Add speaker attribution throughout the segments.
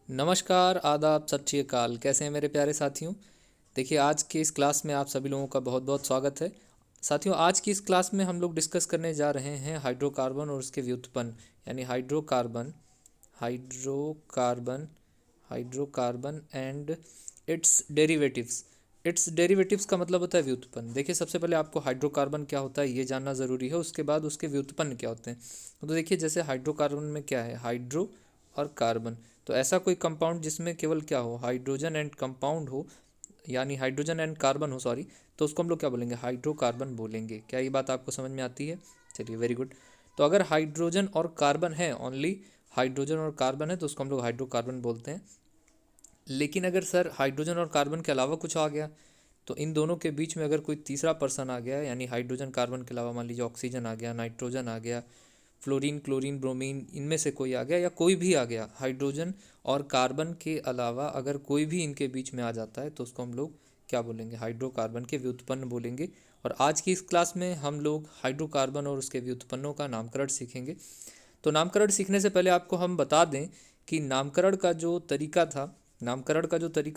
Speaker 1: नमस्कार, आदाब, सत श्री अकाल। कैसे हैं मेरे प्यारे साथियों। देखिए, आज के इस क्लास में आप सभी लोगों का बहुत बहुत स्वागत है। साथियों, आज की इस क्लास में हम लोग डिस्कस करने जा रहे हैं हाइड्रोकार्बन और उसके व्युत्पन्न, यानी hydrocarbon hydrocarbon hydrocarbon and it's derivatives का मतलब होता है व्युत्पन्न। देखिए, सबसे पहले आपको हाइड्रोकार्बन क्या होता है ये जानना ज़रूरी है, उसके बाद उसके व्युत्पन्न क्या होते हैं। तो देखिए, जैसे हाइड्रोकार्बन में क्या है, हाइड्रो और कार्बन। तो ऐसा कोई कंपाउंड जिसमें केवल क्या हो, हाइड्रोजन एंड कंपाउंड हो, यानी हाइड्रोजन एंड कार्बन हो, सॉरी, तो उसको हम लोग क्या बोलेंगे, हाइड्रोकार्बन बोलेंगे। क्या ये बात आपको समझ में आती है? चलिए, वेरी गुड। तो अगर हाइड्रोजन और कार्बन है, ओनली हाइड्रोजन और कार्बन है, तो उसको हम लोग हाइड्रोकार्बन बोलते हैं। लेकिन अगर सर हाइड्रोजन और कार्बन के अलावा कुछ आ गया, तो इन दोनों के बीच में अगर कोई तीसरा पर्सन आ गया, यानी हाइड्रोजन कार्बन के अलावा मान लीजिए ऑक्सीजन आ गया, नाइट्रोजन आ गया, फ्लोरीन क्लोरीन ब्रोमीन, इनमें से कोई आ गया या कोई भी आ गया, हाइड्रोजन और कार्बन के अलावा अगर कोई भी इनके बीच में आ जाता है, तो उसको हम लोग क्या बोलेंगे, हाइड्रोकार्बन के व्युत्पन्न बोलेंगे। और आज की इस क्लास में हम लोग हाइड्रोकार्बन और उसके व्युत्पन्नों का नामकरण सीखेंगे। तो नामकरण सीखने से पहले आपको हम बता दें कि नामकरण का जो तरीका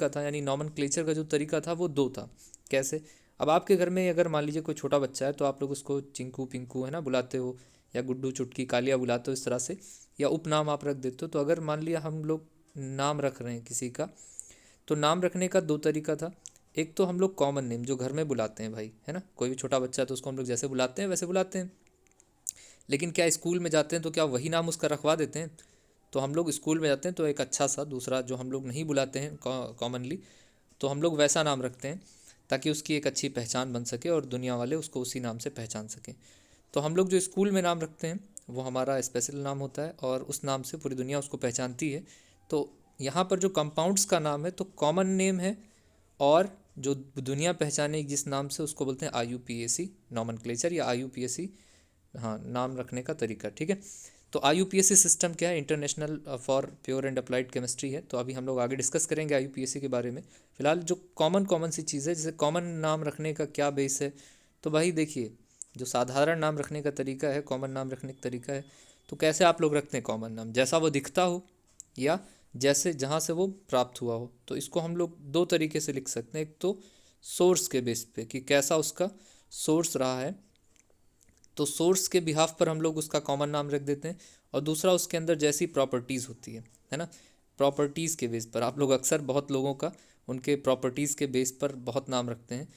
Speaker 1: था, यानी नॉमेनक्लेचर का जो तरीका था, वो दो था। कैसे? अब आपके घर में अगर मान लीजिए कोई छोटा बच्चा है, तो आप लोग उसको चिंकू पिंकू है ना बुलाते हो, या गुड्डू चुटकी कालिया बुलाते हो, इस तरह से, या उपनाम आप रख देते हो। तो अगर मान लिया हम लोग नाम रख रहे हैं किसी का, तो नाम रखने का दो तरीका था। एक तो हम लोग कॉमन नेम जो घर में बुलाते हैं भाई, है ना, कोई भी छोटा बच्चा है तो उसको हम लोग जैसे बुलाते हैं वैसे बुलाते हैं। लेकिन क्या स्कूल में जाते हैं तो क्या वही नाम उसका रखवा देते हैं? तो हम लोग स्कूल में जाते हैं तो एक अच्छा सा दूसरा जो हम लोग नहीं बुलाते हैं कॉमनली, तो हम लोग वैसा नाम रखते हैं, ताकि उसकी एक अच्छी पहचान बन सके और दुनिया वाले उसको उसी नाम से पहचान सकें। तो हम लोग जो स्कूल में नाम रखते हैं वो हमारा स्पेशल नाम होता है, और उस नाम से पूरी दुनिया उसको पहचानती है। तो यहाँ पर जो कंपाउंड्स का नाम है तो कॉमन नेम है, और जो दुनिया पहचाने जिस नाम से, उसको बोलते हैं IUPAC नॉमेनक्लेचर, या IUPAC, हाँ, नाम रखने का तरीका। ठीक है। तो IUPAC सिस्टम क्या है, international for pure and applied chemistry है। तो अभी हम लोग आगे डिस्कस करेंगे IUPAC के बारे में। फिलहाल जो कॉमन कॉमन सी चीज़ है, जैसे कॉमन नाम रखने का क्या बेस है, तो भाई देखिए, जो साधारण नाम रखने का तरीका है, कॉमन नाम रखने का तरीका है, तो कैसे आप लोग रखते हैं कॉमन नाम, जैसा वो दिखता हो या जैसे जहाँ से वो प्राप्त हुआ हो। तो इसको हम लोग दो तरीके से लिख सकते हैं। एक तो सोर्स के बेस पे कि कैसा उसका सोर्स रहा है, तो सोर्स के बिहाफ पर हम लोग उसका कॉमन नाम रख देते हैं। और दूसरा, उसके अंदर जैसी प्रॉपर्टीज़ होती है ना, प्रॉपर्टीज़ के बेस पर आप लोग अक्सर बहुत लोगों का उनके प्रॉपर्टीज़ के बेस पर बहुत नाम रखते हैं।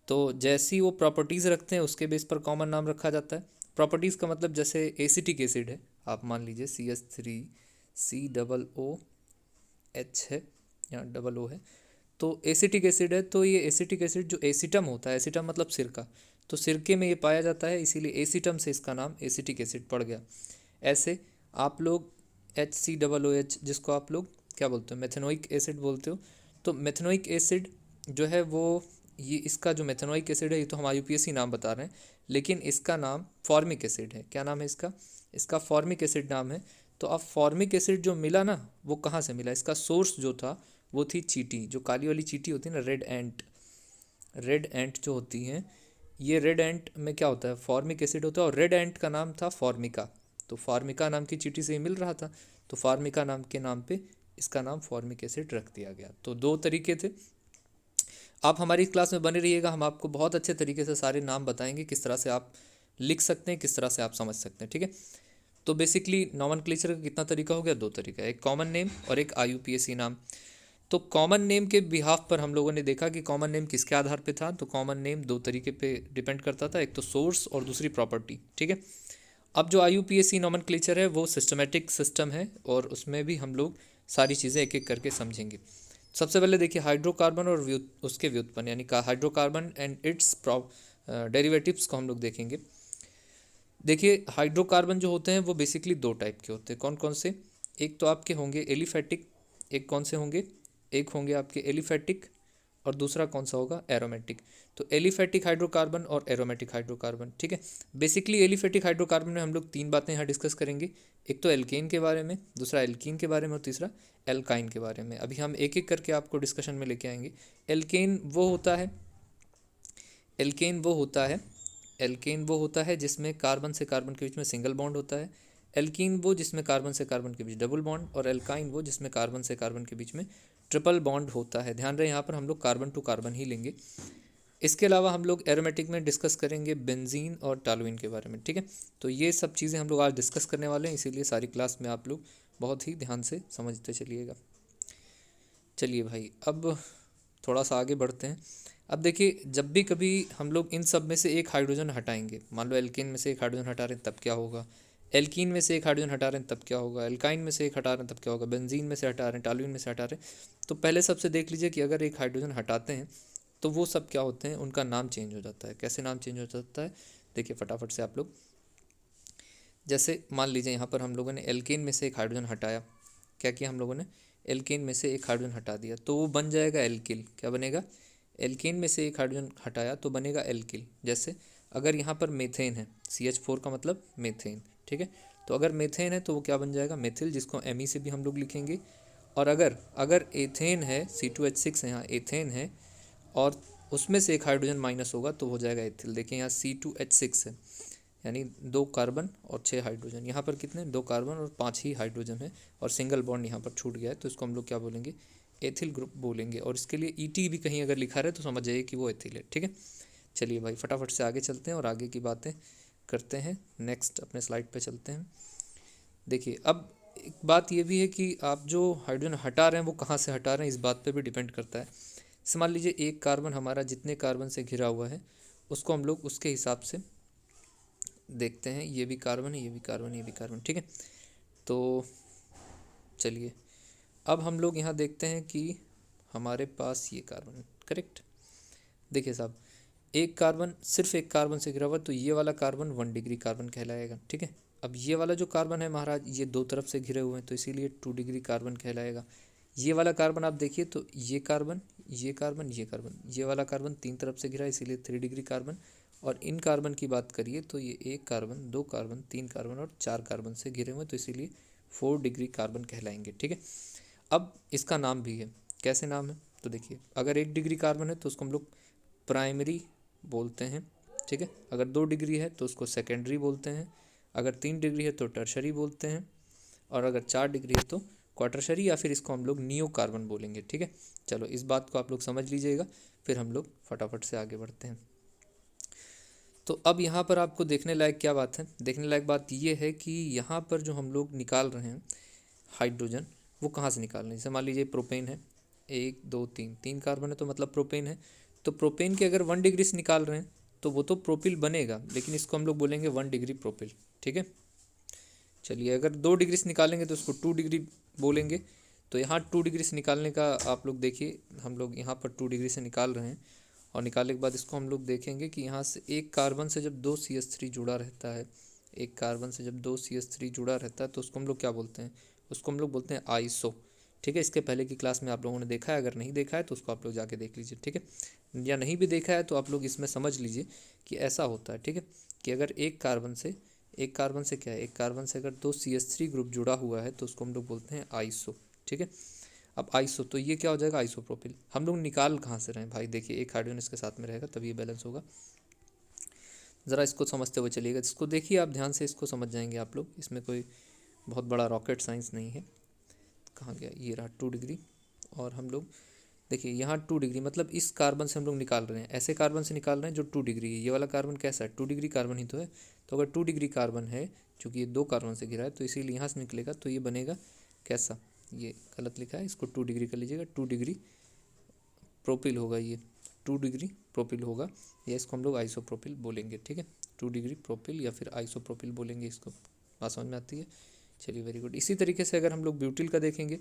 Speaker 1: तो जैसी वो प्रॉपर्टीज़ रखते हैं उसके बेस पर कॉमन नाम रखा जाता है। प्रॉपर्टीज़ का मतलब, जैसे एसिटिक एसिड है, आप मान लीजिए CH3COOH है या डबल ओ है, तो एसिटिक एसिड है। तो ये एसिटिक एसिड जो एसिटम होता है, एसिटम मतलब सिरका, तो सिरके में ये पाया जाता है, इसीलिए एसिटम से इसका नाम एसिटिक एसिड पड़ गया। ऐसे आप लोग HCOOH, जिसको आप लोग क्या बोलते हो, मेथेनोइक एसिड बोलते हो। तो मेथेनोइक एसिड जो है वो, ये इसका जो मेथेनोइक एसिड है, ये तो हम IUPAC नाम बता रहे हैं, लेकिन इसका नाम फॉर्मिक एसिड है। क्या नाम है इसका? इसका फॉर्मिक एसिड नाम है। तो अब फॉर्मिक एसिड जो मिला ना, वो कहाँ से मिला? इसका सोर्स जो था वो थी चींटी, जो काली वाली चींटी होती है ना, रेड एंट जो होती हैं, ये रेड एंट में क्या होता है, फॉर्मिक एसिड होता है, और रेड एंट का नाम था फॉर्मिका। तो फॉर्मिका नाम की चींटी से ही मिल रहा था, तो फॉर्मिका नाम के नाम पे इसका नाम फॉर्मिक एसिड रख दिया गया। तो दो तरीके थे। आप हमारी क्लास में बने रहिएगा, हम आपको बहुत अच्छे तरीके से सारे नाम बताएंगे, किस तरह से आप लिख सकते हैं, किस तरह से आप समझ सकते हैं। ठीक है। तो बेसिकली नॉमेनक्लेचर का कितना तरीका हो गया? दो तरीका, एक कॉमन नेम और एक IUPAC नाम। तो कॉमन नेम के बिहाफ पर हम लोगों ने देखा कि कॉमन नेम किसके आधार पे था। तो कॉमन नेम दो तरीके पे डिपेंड करता था, एक तो सोर्स और दूसरी प्रॉपर्टी। ठीक है। अब जो IUPAC नॉमेनक्लेचर है वो सिस्टमेटिक सिस्टम है, और उसमें भी हम लोग सारी चीज़ें एक एक करके समझेंगे। सबसे पहले देखिए, हाइड्रोकार्बन और उसके व्युत्पन्न, यानी हाइड्रोकार्बन एंड इट्स डेरिवेटिव्स को हम लोग देखेंगे। देखिए, हाइड्रोकार्बन जो होते हैं वो बेसिकली दो टाइप के होते हैं। कौन कौन से? एक तो आपके होंगे एलिफेटिक, एक कौन से होंगे, एक होंगे आपके एलिफेटिक, और दूसरा कौन सा होगा, एरोमेटिक। तो एलिफेटिक हाइड्रोकार्बन और एरोमेटिक हाइड्रोकार्बन। ठीक है। बेसिकली एलिफेटिक हाइड्रोकार्बन में हम लोग तीन बातें यहाँ डिस्कस करेंगे। एक तो एल्केन के बारे में, दूसरा एल्कीन के बारे में, और तीसरा एल्काइन के बारे में। अभी हम एक एक करके आपको डिस्कशन में लेके आएंगे। एल्केन वो होता है एल्केन वो होता है एल्केन वो होता है जिसमें कार्बन से कार्बन के बीच में सिंगल बॉन्ड होता है। एल्कीन वो जिसमें कार्बन से कार्बन के बीच डबल बॉन्ड, और एल्काइन वो जिसमें कार्बन से कार्बन के बीच में ट्रिपल बॉन्ड होता है। ध्यान रहे यहाँ पर हम लोग कार्बन टू कार्बन ही लेंगे। इसके अलावा हम लोग एरोमेटिक में डिस्कस करेंगे बेंजीन और टॉलुइन के बारे में, ठीक है। तो ये सब चीज़ें हम लोग आज डिस्कस करने वाले हैं, इसीलिए सारी क्लास में आप लोग बहुत ही ध्यान से समझते चलिएगा। चलिए भाई, अब थोड़ा सा आगे बढ़ते हैं। अब देखिए, जब भी कभी हम लोग इन सब में से एक हाइड्रोजन हटाएंगे, मान लो एल्केन में से एक हाइड्रोजन हटा रहे हैं तब क्या होगा, एल्कीन में से एक हाइड्रोजन हटा रहे हैं तब क्या होगा, एल्काइन में से एक हटा रहे हैं तब क्या होगा, बेंजीन में से हटा रहे हैं, टॉलुइन में से हटा रहे हैं। तो पहले सबसे देख लीजिए कि अगर एक हाइड्रोजन हटाते हैं तो वो सब क्या होते हैं, उनका नाम चेंज हो जाता है। कैसे नाम चेंज हो जाता है, देखिए फटाफट से आप लोग। जैसे मान लीजिए यहाँ पर हम लोगों ने एल्केन में से एक हाइड्रोजन हटाया, क्या किया हम लोगों ने, एल्केन में से एक हाइड्रोजन हटा दिया, तो वो बन जाएगा एल्किल। क्या बनेगा, एल्केन में से एक हाइड्रोजन हटाया तो बनेगा एल्किल। जैसे अगर यहाँ पर मेथेन है, CH4 का मतलब मेथेन, ठीक है। तो अगर मेथेन है तो वो क्या बन जाएगा, मेथिल, जिसको Me से भी हम लोग लिखेंगे। और अगर अगर एथेन है, C2H6 है, यहाँ एथेन है और उसमें से एक हाइड्रोजन माइनस होगा तो हो जाएगा एथिल। देखिए यहाँ C2H6 है, यानी 2 कार्बन और 6 हाइड्रोजन। यहाँ पर कितने, 2 कार्बन और 5 ही हाइड्रोजन है, और सिंगल बॉन्ड यहाँ पर छूट गया है, तो इसको हम लोग क्या बोलेंगे, एथिल ग्रुप बोलेंगे। और इसके लिए ET भी कहीं अगर लिखा रहे तो समझ जाइए कि वो एथिल है, ठीक है। चलिए भाई, फटाफट से आगे चलते हैं और आगे की बातें करते हैं। नेक्स्ट अपने स्लाइड पे चलते हैं। देखिए, अब एक बात ये भी है कि आप जो हाइड्रोजन हटा रहे हैं वो कहाँ से हटा रहे हैं, इस बात पे भी डिपेंड करता है। जैसे मान लीजिए एक कार्बन हमारा जितने कार्बन से घिरा हुआ है उसको हम लोग उसके हिसाब से देखते हैं, ये भी कार्बन है, ये भी कार्बन है, ये भी कार्बन, ठीक है। तो चलिए, अब हम लोग यहाँ देखते हैं कि हमारे पास ये कार्बन, करेक्ट। देखिए साहब, एक कार्बन, सिर्फ एक कार्बन से घिरा हुआ, तो ये वाला कार्बन 1 डिग्री कार्बन कहलाएगा, ठीक है। अब ये वाला जो कार्बन है महाराज, ये 2 तरफ से घिरे हुए हैं, तो इसीलिए 2 डिग्री कार्बन कहलाएगा। ये वाला कार्बन आप देखिए तो ये कार्बन, ये कार्बन, ये कार्बन, ये वाला कार्बन 3 तरफ से घिरा है, इसीलिए 3 डिग्री कार्बन। और इन कार्बन की बात करिए तो ये 1 कार्बन, 2 कार्बन, 3 कार्बन और 4 कार्बन से घिरे हुए हैं, तो इसीलिए 4 डिग्री कार्बन कहलाएंगे, ठीक है। अब इसका नाम भी है, कैसे नाम है, तो देखिए, अगर 1 डिग्री कार्बन है तो उसको हम लोग प्राइमरी बोलते हैं, ठीक है। अगर 2 डिग्री है तो उसको सेकेंडरी बोलते हैं, अगर 3 डिग्री है तो टर्शरी बोलते हैं, और अगर 4 डिग्री है तो क्वाटरशरी, या फिर इसको हम लोग नियो कार्बन बोलेंगे, ठीक है। चलो, इस बात को आप लोग समझ लीजिएगा, फिर हम लोग फटाफट से आगे बढ़ते हैं। तो अब यहाँ पर आपको देखने लायक क्या बात है, देखने लायक बात ये है कि यहाँ पर जो हम लोग निकाल रहे हैं हाइड्रोजन, वो कहाँ से निकाल रहे हैं। जैसे मान लीजिए प्रोपेन है, 1 2 3, 3 कार्बन है तो मतलब प्रोपेन है। तो प्रोपेन के अगर 1 डिग्री से निकाल रहे हैं तो वो तो प्रोपिल बनेगा, लेकिन इसको हम लोग बोलेंगे 1 डिग्री प्रोपिल, ठीक है। चलिए, अगर 2 डिग्री से निकालेंगे तो उसको 2 डिग्री बोलेंगे। तो यहाँ 2 डिग्री से निकालने का आप लोग देखिए, हम लोग यहाँ पर 2 डिग्री से निकाल रहे हैं, और निकालने के बाद इसको हम लोग देखेंगे कि यहाँ से एक कार्बन से जब 2 CH3 जुड़ा रहता है, एक कार्बन से जब 2 CH3 जुड़ा रहता है तो उसको हम लोग क्या बोलते हैं, उसको हम लोग बोलते हैं आइसो, ठीक है। इसके पहले की क्लास में आप लोगों ने देखा है, अगर नहीं देखा है तो उसको आप लोग जाके देख लीजिए, ठीक है। या नहीं भी देखा है तो आप लोग इसमें समझ लीजिए कि ऐसा होता है, ठीक है, कि अगर एक कार्बन से क्या है, एक कार्बन से अगर 2 CH3 ग्रुप जुड़ा हुआ है तो उसको हम लोग बोलते हैं आइसो, ठीक है। अब आइसो, तो ये क्या हो जाएगा, आइसोप्रोपिल। हम लोग निकाल कहाँ से रहे हैं भाई, देखिए एक हाइड्रोजन इसके साथ में रहेगा तभी ये बैलेंस होगा। ज़रा इसको समझते हुए चलिएगा, इसको देखिए आप ध्यान से, इसको समझ जाएंगे आप लोग, इसमें कोई बहुत बड़ा रॉकेट साइंस नहीं है। कहाँ गया, ये रहा 2 डिग्री। और हम लोग देखिए यहाँ 2 डिग्री मतलब इस कार्बन से हम लोग निकाल रहे हैं, ऐसे कार्बन से निकाल रहे हैं जो 2 डिग्री है। ये वाला कार्बन कैसा है, 2 डिग्री कार्बन ही तो है। तो अगर 2 डिग्री कार्बन है, चूँकि ये 2 कार्बन से घिरा है, तो इसीलिए यहाँ से निकलेगा, तो ये बनेगा कैसा, ये गलत लिखा है, इसको 2 डिग्री कर लीजिएगा, 2 डिग्री प्रोपिल होगा, ये 2 डिग्री प्रोपिल होगा, या इसको हम लोग आइसोप्रोपिल बोलेंगे, ठीक है। 2 डिग्री प्रोपिल या फिर आइसोप्रोपिल बोलेंगे, इसको बात समझ में आती है। चलिए, वेरी गुड। इसी तरीके से अगर हम लोग ब्यूटिल का देखेंगे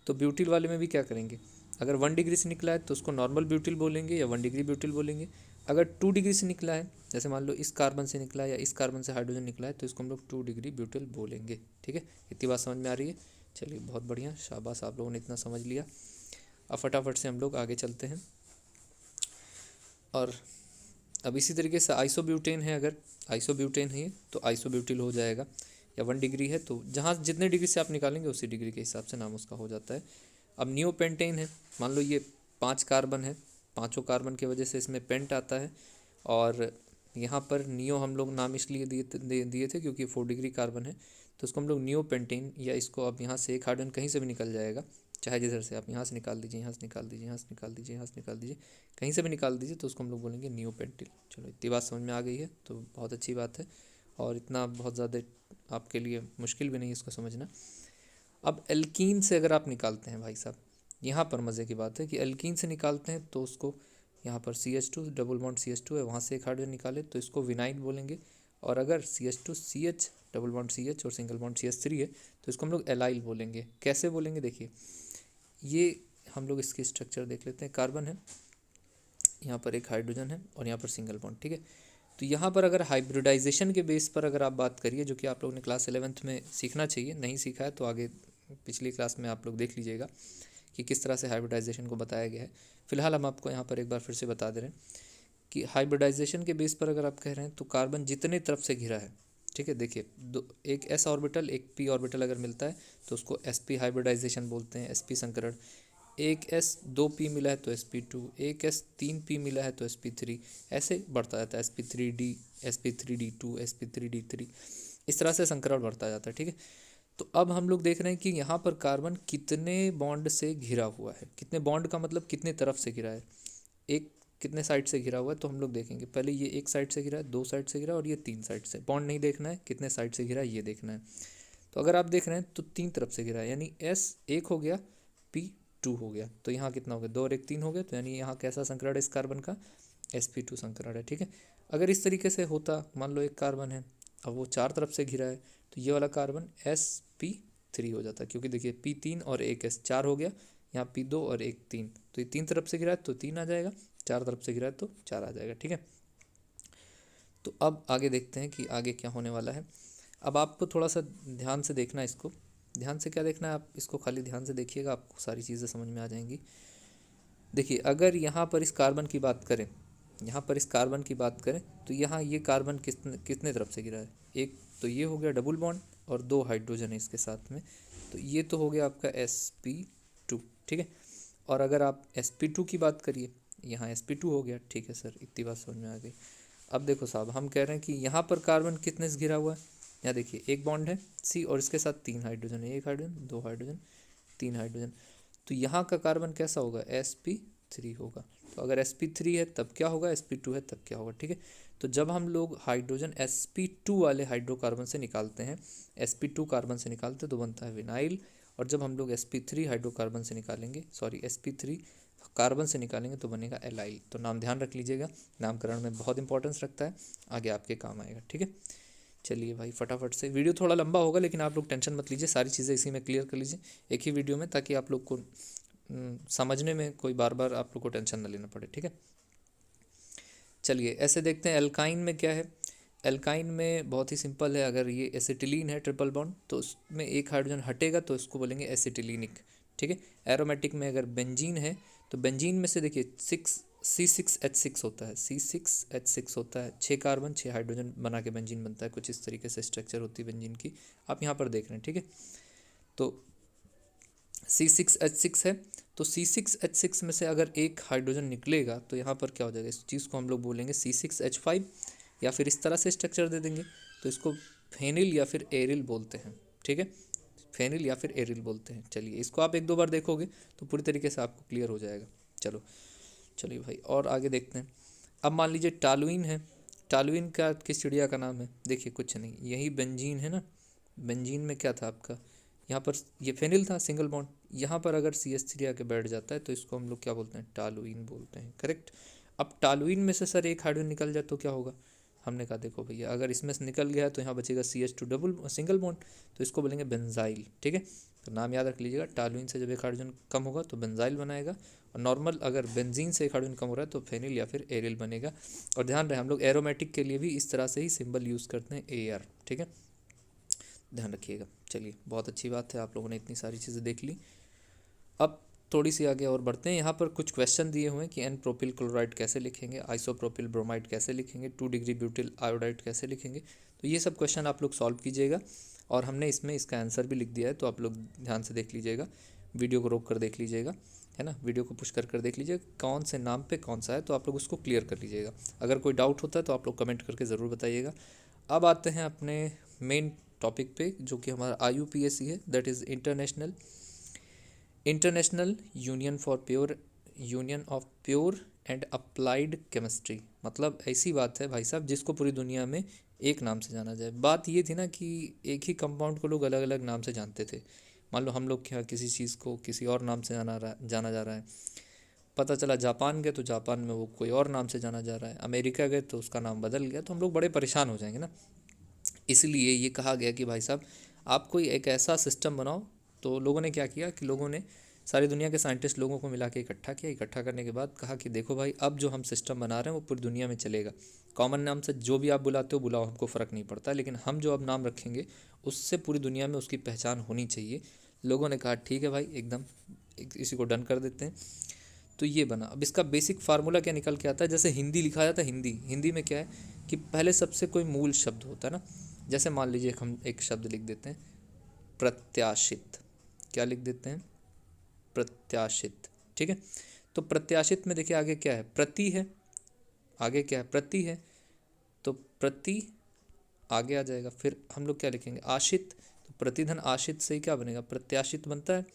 Speaker 1: तो ब्यूटिल वाले में भी क्या करेंगे, अगर 1 डिग्री से निकला है तो उसको नॉर्मल ब्यूटिल बोलेंगे या 1 डिग्री ब्यूटिल बोलेंगे। अगर 2 डिग्री से निकला है, जैसे मान लो इस कार्बन से निकला है या इस कार्बन से हाइड्रोजन निकला है, तो इसको हम लोग 2 डिग्री ब्यूटिल बोलेंगे, ठीक है। इतनी बात समझ में आ रही है। चलिए, बहुत बढ़िया, शाबाश, आप लोगों ने इतना समझ लिया। अब फटाफट से हम लोग आगे चलते हैं। और अब इसी तरीके से आइसोब्यूटेन है, अगर आइसोब्यूटेन है तो आइसोब्यूटिल हो जाएगा, या 1 डिग्री है तो जहाँ जितने डिग्री से आप निकालेंगे उसी डिग्री के हिसाब से नाम उसका हो जाता है। अब नियोपेंटेन है, मान लो ये 5 कार्बन है, पाँचों कार्बन की वजह से इसमें पेंट आता है, और यहाँ पर नियो हम लोग नाम इसलिए दिए थे क्योंकि 4 डिग्री कार्बन है, तो उसको हम लोग नियोपेंटीन, या इसको अब यहाँ से एक हाइड्रोजन कहीं से भी निकल जाएगा, चाहे जिधर से आप यहाँ से निकाल दीजिए, यहाँ से निकाल दीजिए, यहाँ से निकाल दीजिए, यहाँ से निकाल दीजिए, कहीं से भी निकाल दीजिए, तो उसको हम लोग बोलेंगे नियोपेंटिल। चलो इतनी बात समझ में आ गई है तो बहुत अच्छी बात है, और इतना बहुत ज़्यादा आपके लिए मुश्किल भी नहीं है इसको समझना। अब एल्कीन से अगर आप निकालते हैं भाई साहब, यहाँ पर मज़े की बात है कि एल्कीन से निकालते हैं तो उसको यहाँ पर CH2 डबल बॉन्ड CH2 है, वहाँ से एक हाइड्रोजन निकाले तो इसको विनाइल बोलेंगे। और अगर CH2 CH double bond CH और सिंगल बॉन्ड CH3 है तो इसको हम लोग एलाइल बोलेंगे। कैसे बोलेंगे देखिए, ये हम लोग इसकी स्ट्रक्चर देख लेते हैं। कार्बन है, यहाँ पर एक हाइड्रोजन है और यहाँ पर सिंगल बॉन्ड, ठीक है। तो यहाँ पर अगर हाइब्रिडाइजेशन के बेस पर अगर आप बात करिए, जो कि आप लोगों ने क्लास 11th में सीखना चाहिए, नहीं सीखा है तो आगे पिछली क्लास में आप लोग देख लीजिएगा कि किस तरह से हाइब्रिडाइजेशन को बताया गया है। फिलहाल हम आपको यहाँ पर एक बार फिर से बता दे रहे हैं कि हाइब्रिडाइजेशन के बेस पर अगर आप कह रहे हैं तो कार्बन जितने तरफ से घिरा है, ठीक है, देखिए एक s ऑर्बिटल एक p ऑर्बिटल अगर मिलता है तो उसको sp हाइब्रिडाइजेशन बोलते हैं, sp संकरण। एक s 2p मिला है तो sp2, एक s 3p मिला है तो sp3, ऐसे बढ़ता जाता है sp3d, sp3d2, sp3d3, इस तरह से संकरण बढ़ता जाता है, ठीक है। तो अब हम लोग देख रहे हैं कि यहाँ पर कार्बन कितने बॉन्ड से घिरा हुआ है। कितने बॉन्ड का मतलब कितने तरफ से घिरा है, एक कितने साइड से घिरा हुआ है, तो हम लोग देखेंगे पहले ये एक साइड से घिरा है, दो साइड से घिरा है और ये तीन साइड से। बॉन्ड नहीं देखना है, कितने साइड से घिरा है ये देखना है। तो अगर आप देख रहे हैं तो तीन तरफ से घिरा है, यानी S एक हो गया, P 2 हो गया, तो यहाँ कितना हो गया, 2 और 1 3 हो गया। तो यानी यहाँ कैसा संकरण है इस कार्बन का, sp2 संकरण है, ठीक है। अगर इस तरीके से होता, मान लो एक कार्बन है, अब वो चार तरफ से घिरा है, तो ये वाला कार्बन sp3 हो जाता है, क्योंकि देखिए P3 और एक S 4 हो गया, यहाँ P2 और एक 3, तो ये तीन तरफ से घिरा है तो 3 आ जाएगा, चार तरफ से घिरा है तो 4 आ जाएगा, ठीक है। तो अब आगे देखते हैं कि आगे क्या होने वाला है। अब आपको थोड़ा सा ध्यान से देखना है इसको। ध्यान से क्या देखना है, आप इसको खाली ध्यान से देखिएगा, आपको सारी चीज़ें समझ में आ जाएंगी। देखिए अगर यहाँ पर इस कार्बन की बात करें, यहाँ पर इस कार्बन की बात करें तो यहाँ ये कार्बन कितने कितने तरफ से गिरा है, एक तो ये हो गया डबल बॉन्ड और दो हाइड्रोजन है इसके साथ में, तो ये तो हो गया आपका sp2, ठीक है। और अगर आप sp2 की बात करिए, यहाँ sp2 हो गया, ठीक है सर, इतनी बात समझ में आ गई। अब देखो साहब, हम कह रहे हैं कि यहाँ पर कार्बन कितने से घिरा हुआ है, यहाँ देखिए एक बॉन्ड है C और इसके साथ तीन हाइड्रोजन है, एक हाइड्रोजन, दो हाइड्रोजन, तीन हाइड्रोजन, तो यहाँ का कार्बन कैसा होगा, sp3 होगा। तो अगर sp3 है तब क्या होगा, sp2 है तब क्या होगा, ठीक है। तो जब हम लोग हाइड्रोजन sp2 वाले हाइड्रोकार्बन से निकालते हैं, sp2 कार्बन से निकालते हैं तो बनता है विनाइल, और जब हम लोग sp3 हाइड्रोकार्बन से निकालेंगे, सॉरी sp3 कार्बन से निकालेंगे तो बनेगा एलाइल। तो नाम ध्यान रख लीजिएगा, नामकरण में बहुत इंपॉर्टेंस रखता है, आगे आपके काम आएगा, ठीक है। चलिए भाई फटाफट से, वीडियो थोड़ा लंबा होगा लेकिन आप लोग टेंशन मत लीजिए, सारी चीज़ें इसी में क्लियर कर लीजिए एक ही वीडियो में, ताकि आप लोग को समझने में कोई बार बार आप लोग को टेंशन ना लेना पड़े, ठीक है। चलिए ऐसे देखते हैं एल्काइन में क्या है। एल्काइन में बहुत ही सिंपल है, अगर ये एसिटिलीन है ट्रिपल बॉन्ड तो उसमें एक हाइड्रोजन हटेगा तो इसको बोलेंगे एसिटिलीनिक, ठीक है। एरोमेटिक में अगर बेंजीन है तो बेंजीन में से देखिए C6H6 होता है, C6H6 होता है, 6 कार्बन 6 हाइड्रोजन बना के बेंजीन बनता है, कुछ इस तरीके से स्ट्रक्चर होती है बेंजीन की, आप यहाँ पर देख रहे हैं, ठीक है। तो C6H6 है, तो C6H6 में से अगर एक हाइड्रोजन निकलेगा तो यहाँ पर क्या हो जाएगा, इस चीज़ को हम लोग बोलेंगे C6H5, या फिर इस तरह से स्ट्रक्चर दे देंगे तो इसको फेनिल या फिर एरिल बोलते हैं, ठीक है, फेनिल या फिर एरिल बोलते हैं। चलिए इसको आप एक दो बार देखोगे तो पूरी तरीके से आपको क्लियर हो जाएगा। चलिए भाई और आगे देखते हैं। अब मान लीजिए टालुइन है, टालुइन का किस चिड़िया का नाम है, देखिए कुछ नहीं, यही बेंजीन है ना, बेंजीन में क्या था आपका, यहाँ पर ये फेनिल था सिंगल बॉन्ड, यहाँ पर अगर CH3 आके बैठ जाता है तो इसको हम लोग क्या बोलते हैं, टालुइन बोलते हैं, करेक्ट। अब टालुइन में से सर एक हाइड्रोजन निकल जाए तो क्या होगा, हमने कहा देखो भैया अगर इसमें से निकल गया तो यहाँ बचेगा CH2 डबल सिंगल बॉन्ड, तो इसको बोलेंगे बेंजाइल, ठीक है। तो नाम याद रख लीजिएगा, टालुइन से जब एक हाइड्रोजन कम होगा तो बेंजाइल बनाएगा, और नॉर्मल अगर बेंजीन से एक हाइड्रोजन कम हो रहा है तो फेनिल या फिर एरिल बनेगा। और ध्यान रहे हम लोग एरोमेटिक के लिए भी इस तरह से ही सिंबल यूज़ करते हैं AR, ठीक है, ध्यान रखिएगा। चलिए बहुत अच्छी बात है, आप लोगों ने इतनी सारी चीज़ें देख ली। अब थोड़ी सी आगे और बढ़ते हैं, यहाँ पर कुछ क्वेश्चन दिए हुए हैं कि N प्रोपिल क्लोराइड कैसे लिखेंगे, आइसोप्रोपिल ब्रोमाइड कैसे लिखेंगे, 2 डिग्री ब्यूटिल आयोडाइड कैसे लिखेंगे, तो ये सब क्वेश्चन आप लोग सॉल्व कीजिएगा, और हमने इसमें इसका आंसर भी लिख दिया है, तो आप लोग ध्यान से देख लीजिएगा, वीडियो को रोक कर देख लीजिएगा, है ना, वीडियो को पुश कर देख लीजिएगा कौन से नाम पे कौन सा है, तो आप लोग उसको क्लियर कर लीजिएगा। अगर कोई डाउट होता है तो आप लोग कमेंट करके ज़रूर बताइएगा। अब आते हैं अपने मेन टॉपिक पे, जो कि हमारा IUPAC है, that is international union of pure and applied chemistry. मतलब ऐसी बात है भाई साहब जिसको पूरी दुनिया में एक नाम से जाना जाए। बात ये थी ना कि एक ही कंपाउंड को लोग अलग अलग नाम से जानते थे। मान लो हम लोग क्या किसी चीज़ को किसी और नाम से जाना जा रहा है, पता चला जापान गए तो जापान में वो कोई और नाम से जाना जा रहा है, अमेरिका गए तो उसका नाम बदल गया, तो हम लोग बड़े परेशान हो जाएंगे ना। इसलिए ये कहा गया कि भाई साहब आप कोई एक ऐसा सिस्टम बनाओ। तो लोगों ने क्या किया कि लोगों ने सारी दुनिया के साइंटिस्ट लोगों को मिला के इकट्ठा किया। इकट्ठा करने के बाद कहा कि देखो भाई, अब जो हम सिस्टम बना रहे हैं वो पूरी दुनिया में चलेगा। कॉमन नाम से जो भी आप बुलाते हो बुलाओ, हमको फ़र्क नहीं पड़ता, लेकिन हम जो अब नाम रखेंगे उससे पूरी दुनिया में उसकी पहचान होनी चाहिए। लोगों ने कहा ठीक है भाई, एकदम इसी को डन कर देते हैं। तो ये बना। अब इसका बेसिक फार्मूला क्या निकल के आता है, जैसे हिंदी लिखा जाता है, हिंदी में क्या है कि पहले सबसे कोई मूल शब्द होता है ना। जैसे मान लीजिए हम एक शब्द लिख देते हैं प्रत्याशित। क्या लिख देते हैं? प्रत्याशित। ठीक है, तो प्रत्याशित में देखिए आगे क्या है, प्रति है। आगे क्या है? प्रति है, तो प्रति आगे आ जाएगा। फिर हम लोग क्या लिखेंगे? आशित। तो प्रतिधन आशित से ही क्या बनेगा? प्रत्याशित बनता है।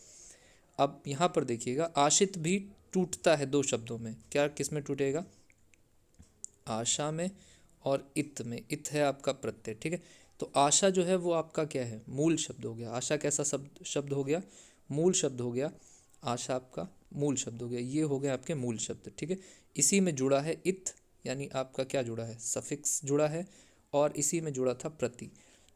Speaker 1: अब यहाँ पर देखिएगा, आशित भी टूटता है दो शब्दों में। क्या, किस में टूटेगा? आशा में और इत में। इत है आपका प्रत्यय। ठीक है, तो आशा जो है वो आपका क्या है? मूल शब्द हो गया। आशा कैसा शब्द हो गया? मूल शब्द हो गया। आशा आपका मूल शब्द हो गया। ये हो गया आपके मूल शब्द। ठीक है, इसी में जुड़ा है इत, यानी आपका क्या जुड़ा है? सफिक्स जुड़ा है, और इसी में जुड़ा था प्रति।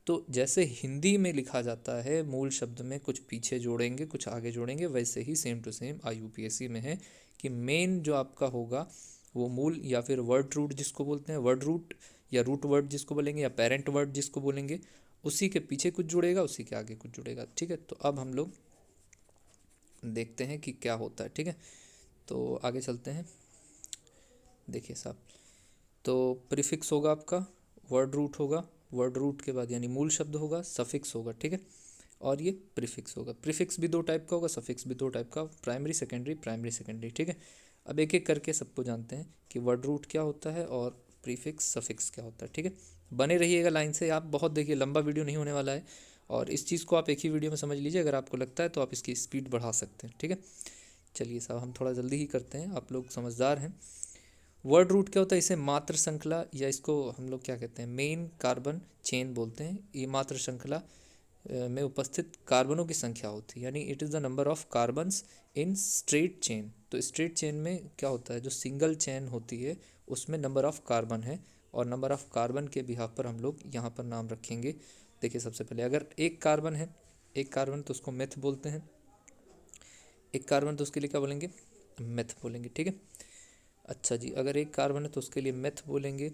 Speaker 1: तो जैसे हिंदी में लिखा जाता है मूल शब्द में कुछ पीछे जोड़ेंगे कुछ आगे जोड़ेंगे, वैसे ही सेम टू सेम IUPAC में है कि मेन जो आपका होगा वो मूल या फिर वर्ड रूट जिसको बोलते हैं, वर्ड रूट या रूट वर्ड जिसको बोलेंगे, या पेरेंट वर्ड जिसको बोलेंगे, उसी के पीछे कुछ जुड़ेगा, उसी के आगे कुछ जुड़ेगा। ठीक है, तो अब हम लोग देखते हैं कि क्या होता है। ठीक है, तो आगे चलते हैं। देखिए साहब, तो प्रीफिक्स होगा आपका, वर्ड रूट होगा, वर्ड रूट के बाद यानी मूल शब्द होगा, सफिक्स होगा। ठीक है, और ये प्रीफिक्स होगा। प्रीफिक्स भी दो टाइप का होगा, सफिक्स भी दो टाइप का, प्राइमरी सेकेंडरी, प्राइमरी सेकेंडरी। ठीक है, अब एक एक करके सबको जानते हैं कि वर्ड रूट क्या होता है और प्रीफिक्स सफिक्स क्या होता है। ठीक है, बने रहिएगा लाइन से। आप बहुत देखिए, लंबा वीडियो नहीं होने वाला है, और इस चीज़ को आप एक ही वीडियो में समझ लीजिए। अगर आपको लगता है तो आप इसकी स्पीड बढ़ा सकते हैं। ठीक है, चलिए साहब हम थोड़ा जल्दी ही करते हैं, आप लोग समझदार हैं। वर्ड रूट क्या होता है? इसे मात्र श्रृंखला, या इसको हम लोग क्या कहते हैं? मेन कार्बन चेन बोलते हैं। ये मात्र श्रृंखला में उपस्थित कार्बनों की संख्या होती है, यानी it is the number of carbons in straight chain. तो स्ट्रेट चेन में क्या होता है? जो सिंगल चेन होती है उसमें नंबर ऑफ कार्बन है, और नंबर ऑफ कार्बन के बिहाफ पर हम लोग यहाँ पर नाम रखेंगे। देखिए सबसे पहले अगर एक कार्बन है, एक कार्बन तो उसको मेथ बोलते हैं। एक कार्बन तो उसके लिए क्या बोलेंगे? मेथ बोलेंगे। ठीक है, अच्छा जी, अगर एक कार्बन है तो उसके लिए मेथ बोलेंगे,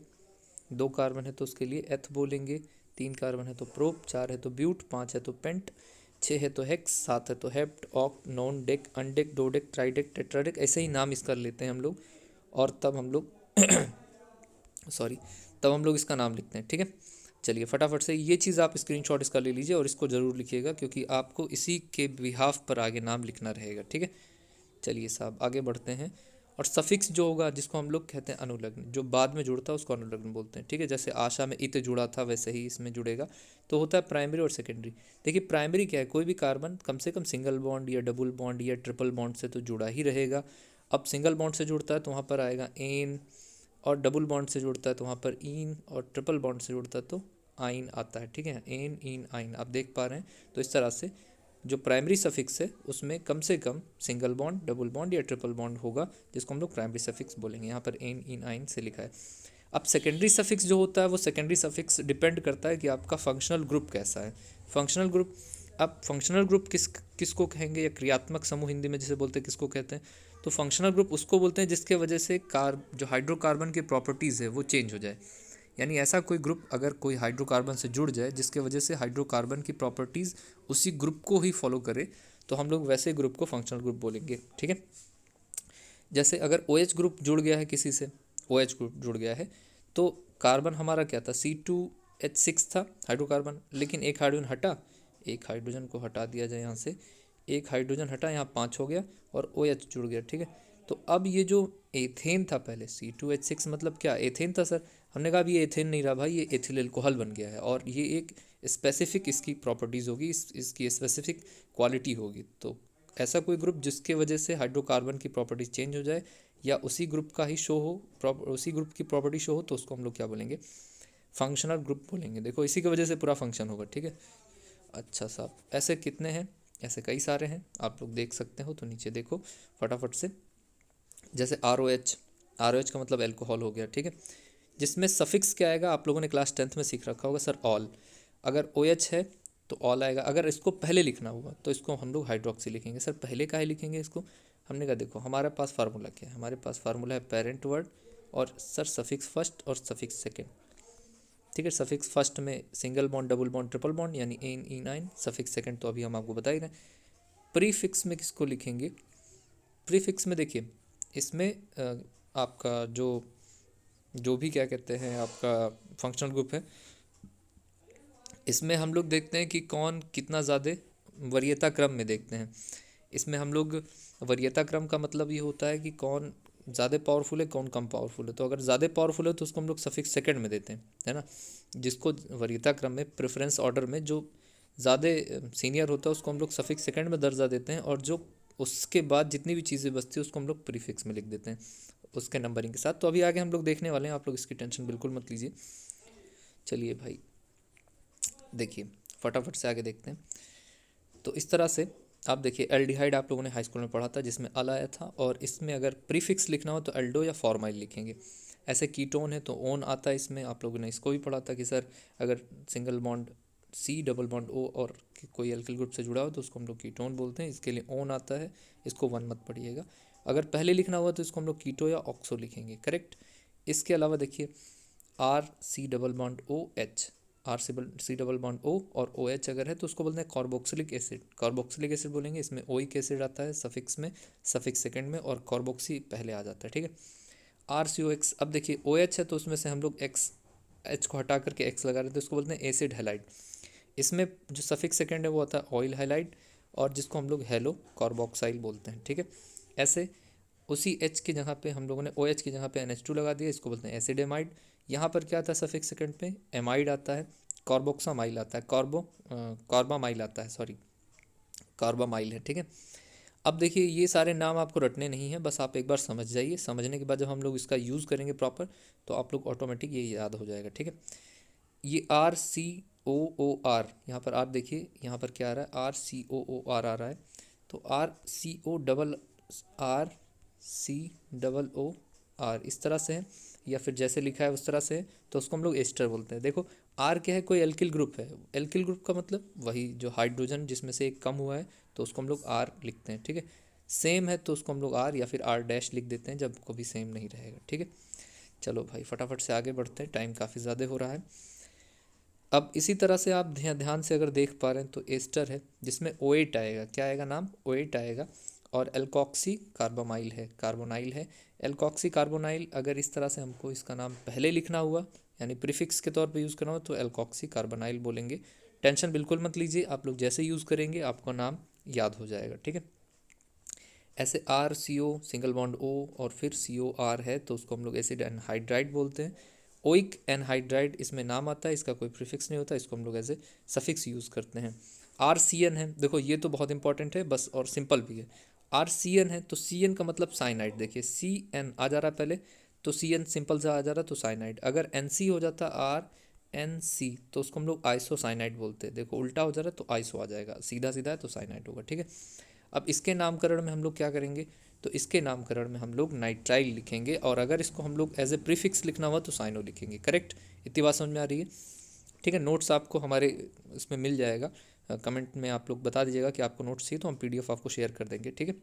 Speaker 1: दो कार्बन है तो उसके लिए एथ बोलेंगे, तीन कार्बन है तो प्रोप, चार है तो ब्यूट, पाँच है तो पेंट, छः है तो हेक्स, सात है तो hept, oct, non dec, undec, dodec, tridec, tetradec, ऐसे ही नाम इसका लेते हैं हम लोग। और तब हम लोग सॉरी, तब हम लोग इसका नाम लिखते हैं। ठीक है, चलिए फटाफट से ये चीज़ आप स्क्रीनशॉट इसका ले लीजिए और इसको ज़रूर लिखिएगा, क्योंकि आपको इसी के बिहाफ पर आगे नाम लिखना रहेगा। ठीक है, चलिए साहब आगे बढ़ते हैं। और सफिक्स जो होगा, जिसको हम लोग कहते हैं अनुलग्न, जो बाद में जुड़ता है उसको अनुलग्न बोलते हैं। ठीक है, जैसे आशा में इत जुड़ा था वैसे ही इसमें जुड़ेगा। तो होता है प्राइमरी और सेकेंडरी। देखिए प्राइमरी क्या है? कोई भी कार्बन कम से कम सिंगल बॉन्ड या डबल बॉन्ड या ट्रिपल बॉन्ड से तो जुड़ा ही रहेगा। अब सिंगल बॉन्ड से जुड़ता है तो वहाँ पर आएगा एन, और डबल बॉन्ड से जुड़ता है तो वहाँ पर इन, और ट्रिपल बॉन्ड से जुड़ता है तो आइन आता है। ठीक है, एन इन आइन, आप देख पा रहे हैं। तो इस तरह से जो प्राइमरी सफिक्स है उसमें कम से कम सिंगल बॉन्ड, डबल बॉन्ड या ट्रिपल बॉन्ड होगा, जिसको हम लोग प्राइमरी सफिक्स बोलेंगे। यहाँ पर एन इन आइन से लिखा है। अब सेकेंडरी सफिक्स जो होता है वो सेकेंडरी सफिक्स डिपेंड करता है कि आपका फंक्शनल ग्रुप कैसा है। फंक्शनल ग्रुप, अब फंक्शनल ग्रुप किसको कहेंगे, या क्रियात्मक समूह हिंदी में जिसे बोलते हैं, किसको कहते हैं? तो फंक्शनल ग्रुप उसको बोलते हैं जिसके वजह से जो हाइड्रोकार्बन की प्रॉपर्टीज़ है वो चेंज हो जाए। यानी ऐसा कोई ग्रुप अगर कोई हाइड्रोकार्बन से जुड़ जाए जिसके वजह से हाइड्रोकार्बन की प्रॉपर्टीज़ उसी ग्रुप को ही फॉलो करे, तो हम लोग वैसे ग्रुप को फंक्शनल ग्रुप बोलेंगे। ठीक है, जैसे अगर OH ग्रुप जुड़ गया है किसी से, OH ग्रुप जुड़ गया है, तो कार्बन हमारा क्या था? C2H6 था हाइड्रोकार्बन, लेकिन एक हाइड्रोजन हटा, एक हाइड्रोजन को हटा दिया जाए यहाँ से, एक हाइड्रोजन हटा, यहाँ 5 हो गया और OH जुड़ गया। ठीक है, तो अब ये जो एथेन था पहले, C2H6 मतलब क्या? एथेन था सर। हमने कहा अभी ये एथेन नहीं रहा भाई, ये एथिल एल्कोहल बन गया है, और ये एक स्पेसिफिक इसकी प्रॉपर्टीज़ होगी, इसकी स्पेसिफिक क्वालिटी होगी। तो ऐसा कोई ग्रुप जिसके वजह से हाइड्रोकार्बन की प्रॉपर्टीज चेंज हो जाए, या उसी ग्रुप का ही शो हो, उसी ग्रुप की प्रॉपर्टी शो हो, तो उसको हम लोग क्या बोलेंगे, फंक्शनल ग्रुप बोलेंगे। देखो इसी की वजह से पूरा फंक्शन होगा, ठीक है। अच्छा साहब, ऐसे कितने हैं, ऐसे कई सारे हैं, आप लोग देख सकते हो। तो नीचे देखो फटाफट से, जैसे ROH का मतलब एल्कोहल हो गया, ठीक है। जिसमें सफिक्स क्या आएगा, आप लोगों ने क्लास 10th में सीख रखा होगा सर, ऑल। अगर OH है तो ऑल आएगा। अगर इसको पहले लिखना हुआ तो इसको हम लोग हाइड्रोक्सी लिखेंगे। सर पहले काहे लिखेंगे इसको, हमने कहा देखो हमारे पास फार्मूला क्या है, हमारे पास फार्मूला है पेरेंट वर्ड और सर सफिक्स फर्स्ट और सफिक्स सेकेंड, ठीक है। सफिक्स फर्स्ट में single bond, double bond, triple bond यानी NE9। सफिक्स सेकेंड तो अभी हम आपको बता ही रहे हैं। प्रीफिक्स में किसको लिखेंगे, प्रीफिक्स में देखिए इसमें आपका जो भी क्या कहते हैं आपका फंक्शनल ग्रुप है, इसमें हम लोग देखते हैं कि कौन कितना ज़्यादा वरीयता क्रम में देखते हैं। इसमें हम लोग वरीयता क्रम का मतलब ये होता है कि कौन ज़्यादा पावरफुल है, कौन कम पावरफुल है। तो अगर ज़्यादा पावरफुल है तो उसको हम लोग सफिक्स सेकंड में देते हैं, है ना। जिसको वरीयता क्रम में प्रेफरेंस ऑर्डर में जो ज़्यादा सीनियर होता है उसको हम लोग सफिक्स सेकंड में दर्जा देते हैं, और जो उसके बाद जितनी भी चीज़ें बचती है उसको हम लोग प्रीफिक्स में लिख देते हैं उसके नंबरिंग के साथ। तो अभी आगे हम लोग देखने वाले हैं, आप लोग इसकी टेंशन बिल्कुल मत लीजिए। चलिए भाई देखिए फटाफट से आगे देखते हैं। तो इस तरह से आप देखिए, एल्डिहाइड आप लोगों ने हाई स्कूल में पढ़ा था जिसमें अल आया था, और इसमें अगर प्रीफिक्स लिखना हो तो एल्डो या फॉर्माइल लिखेंगे। ऐसे कीटोन है तो ओन आता है इसमें, आप लोगों ने इसको भी पढ़ा था कि सर अगर single bond C double bond O और कोई एल्किल ग्रुप से जुड़ा हो तो उसको हम लोग कीटोन बोलते हैं, इसके लिए ओन आता है, इसको वन मत पढ़िएगा। अगर पहले लिखना हुआ तो इसको हम लोग कीटो या ऑक्सो लिखेंगे, करेक्ट। इसके अलावा देखिए RC double bond OH, C double bond O और OH अगर है तो उसको बोलते हैं कार्बोक्सिलिक एसिड, कार्बोक्सिलिक एसिड बोलेंगे। इसमें ओइक एसिड आता है सफिक्स में, सफिक्स सेकंड में, और कार्बोक्सी पहले आ जाता है, ठीक है। RCOX, अब देखिए OH है तो उसमें से हम लोग H को हटा करके X लगा रहे थे, उसको बोलते हैं एसिड हैलाइड। इसमें जो सफिक्स सेकंड है वो आता है ऑयल हैलाइड, और जिसको हम लोग हेलो कार्बोक्साइल बोलते हैं, ठीक है। ऐसे उसी H की जगह पे हम लोगों ने OH की जगह पे NH2 लगा दिया, इसको बोलते हैं एसिड एमाइड। यहाँ पर क्या आता है सफिक्स सेकंड पे, एमाइड आता है, कार्बोक्सामाइल आता है, कार्बामाइल आता है, सॉरी कार्बामाइल है, ठीक है। अब देखिए ये सारे नाम आपको रटने नहीं है, बस आप एक बार समझ जाइए, समझने के बाद जब हम लोग इसका यूज़ करेंगे प्रॉपर तो आप लोग ऑटोमेटिक ये याद हो जाएगा, ठीक है। ये RCOOR, यहाँ पर आप देखिए यहाँ पर क्या आ रहा है, RCOOR आ रहा है, तो RCORR इस तरह से है, या फिर जैसे लिखा है उस तरह से है, तो उसको हम लोग एस्टर बोलते हैं। देखो R क्या है, कोई एल्किल ग्रुप है, एल्किल ग्रुप का मतलब वही जो हाइड्रोजन जिसमें से एक कम हुआ है तो उसको हम लोग R लिखते हैं, ठीक है। सेम है तो उसको हम लोग R या फिर R' लिख देते हैं जब कभी सेम नहीं रहेगा, ठीक है। चलो भाई फटाफट से आगे बढ़ते हैं, टाइम काफ़ी ज़्यादा हो रहा है। अब इसी तरह से आप ध्यान से अगर देख पा रहे हैं तो एस्टर है जिसमें OH आएगा, क्या आएगा नाम, OH आएगा। और एल्कॉक्सी कार्बोमाइल है, कार्बोनाइल है। एल्कॉक्सी कार्बोनाइल अगर इस तरह से हमको इसका नाम पहले लिखना हुआ यानी प्रीफिक्स के तौर पे यूज़ करना हो तो एल्कॉक्सी कार्बोनाइल बोलेंगे। टेंशन बिल्कुल मत लीजिए, आप लोग जैसे यूज़ करेंगे आपका नाम याद हो जाएगा, ठीक है। ऐसे RCO सिंगल बॉन्ड O और फिर COR है तो उसको हम लोग एसिड एनहाइड्राइड बोलते हैं। ओइक एनहाइड्राइड इसमें नाम आता है, इसका कोई प्रीफिक्स नहीं होता, इसको हम लोग एज ए सफिक्स यूज़ करते हैं। RCN है, देखो ये तो बहुत इंपॉर्टेंट है बस, और सिंपल भी है। RCN है तो CN का मतलब साइनाइड, देखिए CN आ जा रहा है पहले तो CN सिंपल सा आ जा रहा है तो साइनाइड। अगर NC हो जाता RNC तो उसको हम लोग आइसोसाइनाइड बोलते हैं। देखो उल्टा हो जा रहा है तो आइसो आ जाएगा, सीधा सीधा है तो साइनाइड होगा, ठीक है। अब इसके नामकरण में हम लोग क्या करेंगे, तो इसके नामकरण में हम लोग नाइट्राइल लिखेंगे, और अगर इसको हम लोग एज ए प्रीफिक्स लिखना हुआ तो साइनो लिखेंगे, करेक्ट। इतनी बात समझ में आ रही है, ठीक है। नोट्स आपको हमारे इसमें मिल जाएगा, कमेंट में आप लोग बता दीजिएगा कि आपको नोट्स चाहिए तो हम PDF आपको शेयर कर देंगे, ठीक है।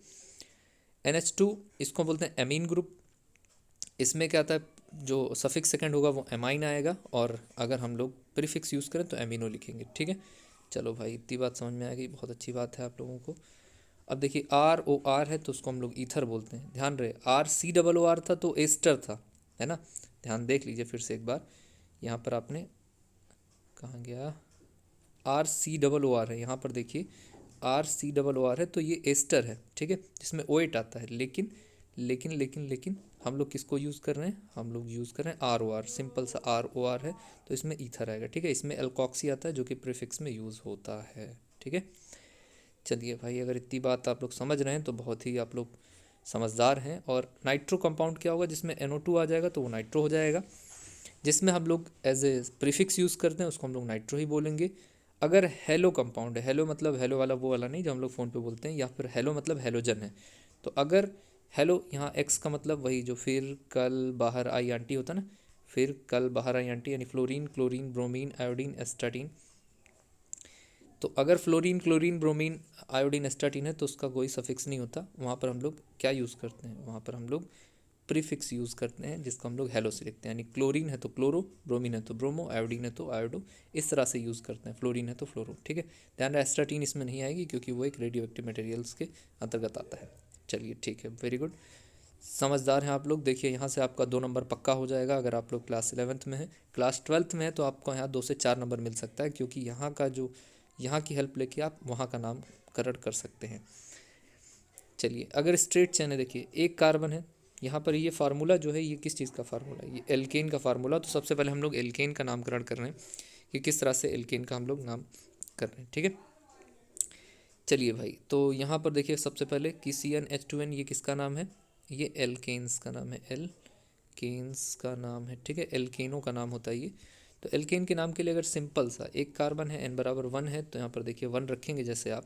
Speaker 1: NH2 इसको बोलते हैं एमीन ग्रुप। इसमें क्या आता है, जो सफिक्स सेकंड होगा वो एमाइन आएगा, और अगर हम लोग प्रीफिक्स यूज़ करें तो एमिनो लिखेंगे, ठीक है। चलो भाई इतनी बात समझ में आ गई, बहुत अच्छी बात है आप लोगों को। अब देखिए ROR है तो उसको हम लोग ईथर बोलते हैं, ध्यान रहे। RCOOR था तो एस्टर था, है ना। ध्यान देख लीजिए फिर से एक बार, यहाँ पर आपने कहाँ गया, RCOOR है, यहाँ पर देखिए RCOOR है तो ये एस्टर है, ठीक है, जिसमें OH आता है। लेकिन लेकिन लेकिन लेकिन हम लोग किसको यूज़ कर रहे हैं, हम लोग यूज़ कर रहे हैं ROR, सिंपल सा ROR है, तो इसमें ईथर आएगा, ठीक है। इसमें एल्कोक्सी आता है जो कि प्रीफिक्स में यूज़ होता है, ठीक है। चलिए भाई, अगर इतनी बात आप लोग समझ रहे हैं तो बहुत ही आप लोग समझदार हैं। और नाइट्रो कंपाउंड क्या होगा, जिसमें NO2 आ जाएगा तो वो नाइट्रो हो जाएगा। जिसमें हम लोग एज ए प्रीफिक्स यूज़ करते हैं उसको हम लोग नाइट्रो ही बोलेंगे। अगर हेलो कंपाउंड है, हेलो मतलब हेलो वाला वो वाला नहीं जो हम लोग फ़ोन पे बोलते हैं, या फिर हेलो मतलब हेलोजन है, तो अगर हेलो यहाँ एक्स का मतलब वही जो फिर कल बाहर आई आंटी होता ना, फिर कल बाहर आई आंटी, यानी fluorine, chlorine, bromine, iodine, astatine. तो अगर fluorine, chlorine, bromine, iodine, astatine है तो उसका कोई सफिक्स नहीं होता, वहाँ पर हम लोग क्या यूज़ करते हैं, वहाँ पर हम लोग प्रीफिक्स यूज़ करते हैं, जिसको हम लोग हेलो से लिखते हैं। यानी क्लोरीन है तो क्लोरो, ब्रोमीन है तो ब्रोमो, आयोडीन है तो आयोडो, इस तरह से यूज़ करते हैं। फ्लोरीन है तो फ्लोरो, ठीक है। ध्यान रहा, एस्टाटीन इसमें नहीं आएगी क्योंकि वो एक रेडियो एक्टिव मटेरियल्स के अंतर्गत आता है। चलिए ठीक है, वेरी गुड, समझदार हैं आप लोग। देखिए यहाँ से आपका 2 नंबर पक्का हो जाएगा अगर आप लोग क्लास 11th में है। क्लास 12th में है तो आपको यहाँ 2 से 4 नंबर मिल सकता है, क्योंकि यहाँ का जो यहाँ की हेल्प लेके आप वहाँ का नाम करेक्ट कर सकते हैं। चलिए, अगर स्ट्रेट चेन है, देखिए एक कार्बन है यहाँ पर, ये फार्मूला जो है ये किस चीज़ का फार्मूला है, ये एल्केन का फार्मूला। तो सबसे पहले हम लोग एल्केन का नामकरण कर रहे हैं कि किस तरह से एल्केन का हम लोग नाम कर रहे हैं, ठीक है। चलिए भाई, तो यहाँ पर देखिए सबसे पहले कि CnH2n ये किसका नाम है, ये एल्केन्स का नाम है, एल्केन्स का नाम है, ठीक है। एल्केनों का नाम होता है ये। तो एल्केन के नाम के लिए अगर सिंपल सा एक कार्बन है, n = 1 है, तो यहाँ पर देखिए 1 रखेंगे जैसे आप,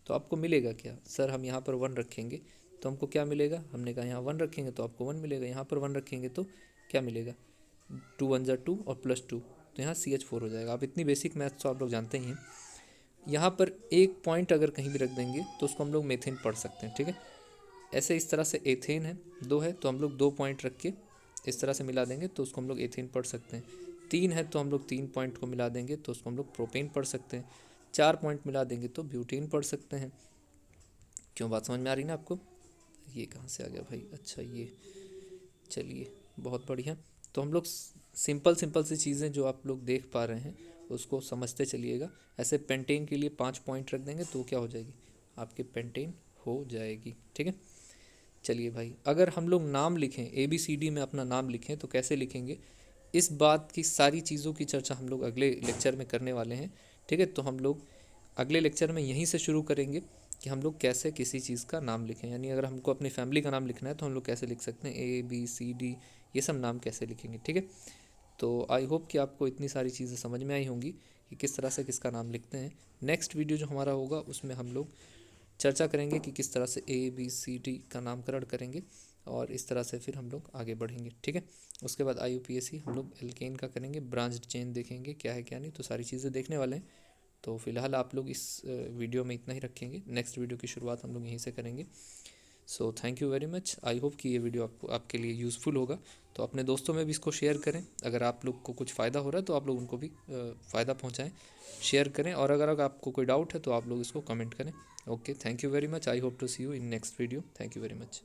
Speaker 1: तो आपको मिलेगा क्या, सर हम यहाँ पर 1 रखेंगे तो हमको क्या मिलेगा, हमने कहा यहाँ 1 रखेंगे तो आपको 1 मिलेगा, यहाँ पर 1 रखेंगे तो क्या मिलेगा, 2 1 = 2 और +2, तो यहाँ CH4 हो जाएगा। आप इतनी बेसिक मैथ्स तो आप लोग जानते ही हैं। यहाँ पर एक पॉइंट अगर कहीं भी रख देंगे तो उसको हम लोग मेथेन पढ़ सकते हैं, ठीक है। ऐसे इस तरह से एथेन है 2 है तो हम लोग 2 पॉइंट रख के इस तरह से मिला देंगे तो उसको हम लोग एथेन पढ़ सकते हैं। 3 है तो हम लोग 3 पॉइंट को मिला देंगे तो उसको हम लोग प्रोपेन पढ़ सकते हैं। 4 पॉइंट मिला देंगे तो ब्यूटेन पढ़ सकते हैं। क्यों, बात समझ में आ रही ना आपको। ये कहाँ से आ गया भाई, अच्छा ये, चलिए बहुत बढ़िया। तो हम लोग सिंपल सिंपल सी चीज़ें जो आप लोग देख पा रहे हैं उसको समझते चलिएगा। ऐसे पेंटेन के लिए 5 पॉइंट रख देंगे तो क्या हो जाएगी, आपकी पेंटेन हो जाएगी, ठीक है। चलिए भाई, अगर हम लोग नाम लिखें ABCD में अपना नाम लिखें तो कैसे लिखेंगे, इस बात की सारी चीज़ों की चर्चा हम लोग अगले लेक्चर में करने वाले हैं, ठीक है। तो हम लोग अगले लेक्चर में यहीं से शुरू करेंगे कि हम लोग कैसे किसी चीज़ का नाम लिखें। यानी अगर हमको अपनी फैमिली का नाम लिखना है तो हम लोग कैसे लिख सकते हैं, ABCD ये सब नाम कैसे लिखेंगे, ठीक है। तो आई होप कि आपको इतनी सारी चीज़ें समझ में आई होंगी कि किस तरह से किसका नाम लिखते हैं। नेक्स्ट वीडियो जो हमारा होगा उसमें हम लोग चर्चा करेंगे कि किस तरह से ABCD का नामकरण करेंगे और इस तरह से फिर हम लोग आगे बढ़ेंगे, ठीक है। उसके बाद IUPAC हम लोग एल्केन का करेंगे, ब्रांच्ड चेन देखेंगे क्या है क्या नहीं, तो सारी चीज़ें देखने वाले हैं। तो फिलहाल आप लोग इस वीडियो में इतना ही रखेंगे, नेक्स्ट वीडियो की शुरुआत हम लोग यहीं से करेंगे। So thank you very much, I hope कि ये वीडियो आपके लिए यूज़फुल होगा। तो अपने दोस्तों में भी इसको शेयर करें, अगर आप लोग को कुछ फ़ायदा हो रहा है तो आप लोग उनको भी फ़ायदा पहुँचाएँ, शेयर करें। और अगर आपको कोई डाउट है तो आप लोग इसको कमेंट करें। Okay, thank you very much, I hope to see you in next video, thank you very much.